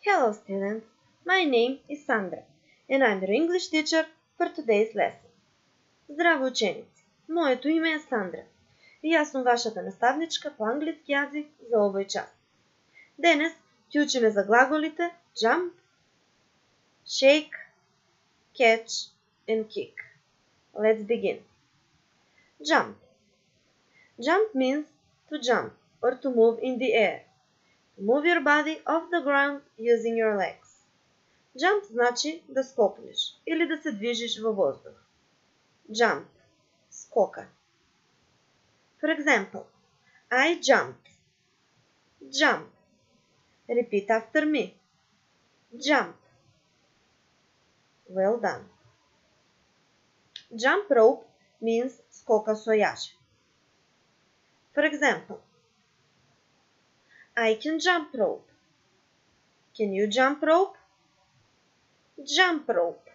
Hello students, my name is Sandra and I'm your English teacher for today's lesson. Здраво ученици! Моето име е Сандра и аз съм вашата наставничка по английски язик за овој час. Денес ќе учиме за глаголите jump, shake, catch and kick. Let's begin. Jump. Jump means to jump or to move in the air. To move your body off the ground using your legs. Jump значи да скокнеш или да се движиш във въздух. Jump. Скока. For example, I jumped. Jump. Repeat after me. Jump. Well done. Jump rope means скока со јаже. For example, I can jump rope. Can you jump rope? Jump rope.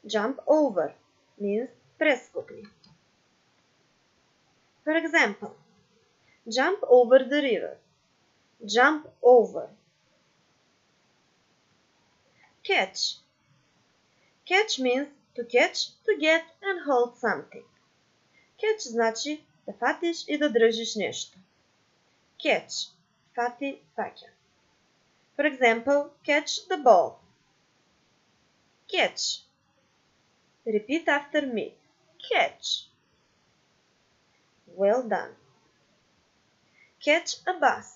Jump over means прескокни. For example, jump over the river. Jump over. Catch. Catch means to catch, to get and hold something. Catch значи да фатиш и да држиш нешто. Catch. Фати, фаќа. For example, catch the ball. Catch. Repeat after me. Catch. Well done. Catch a bus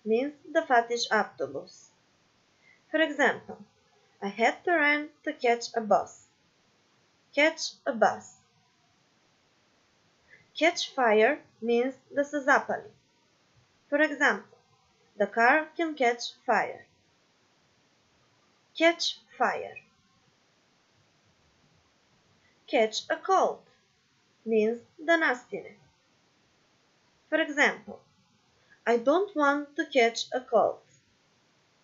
means да фатиш автобус. For example, I had to run to catch a bus. Catch a bus. Catch fire means да се запали. For example, the car can catch fire. Catch fire. Catch a cold means да настине. For example, I don't want to catch a cold.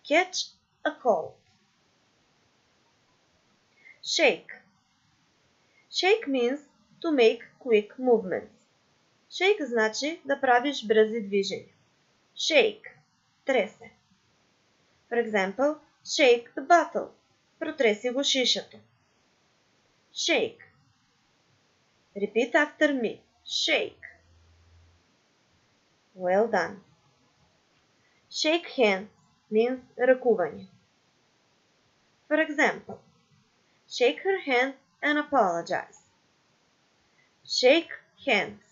Catch a cold. Shake. Shake means to make quick movements. Shake значи да правиш брзи движења. Shake. Тресе. For example, shake the bottle. Протреси го шишето. Shake. Repeat after me. Shake. Well done. Shake hands means ръкување. For example, shake her hand and apologize. Shake hands.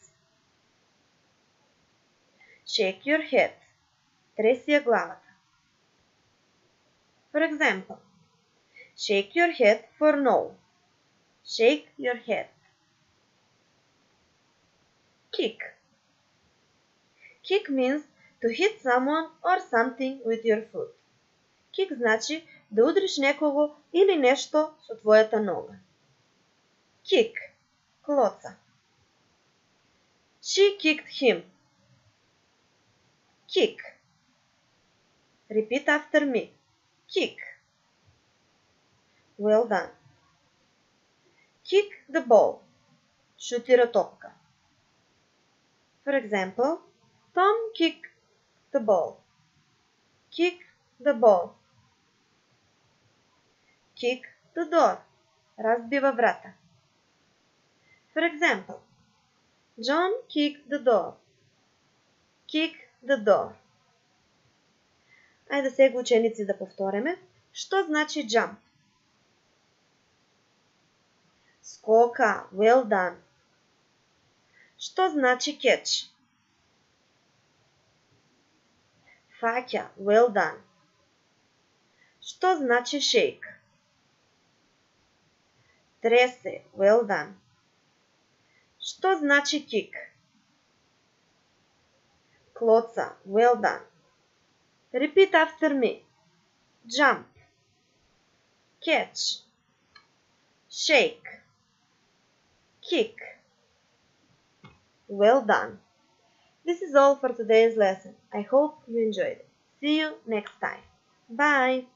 Shake your head. Треси ја главата. For example, shake your head for no. Shake your head. Kick. Kick means to hit someone or something with your foot. Kick значи да удриш некого или нешто со твојата нога. Kick. Клоца. She kicked him. Kick. Repeat after me. Kick. Well done. Kick the ball. Шутира топка. For example, Tom kicked the ball. Kick the ball. Kick the door. Разбива врата. For example, John kicked the door. Kick the door. Ајде сега ученици да повториме. Што значи jump? Скока, well done. Што значи catch? Фаќа, well done. Што значи shake? Тресе, well done. Што значи kick? Клоца, well done. Repeat after me. Jump. Catch. Shake. Kick. Well done. This is all for today's lesson. I hope you enjoyed it. See you next time. Bye.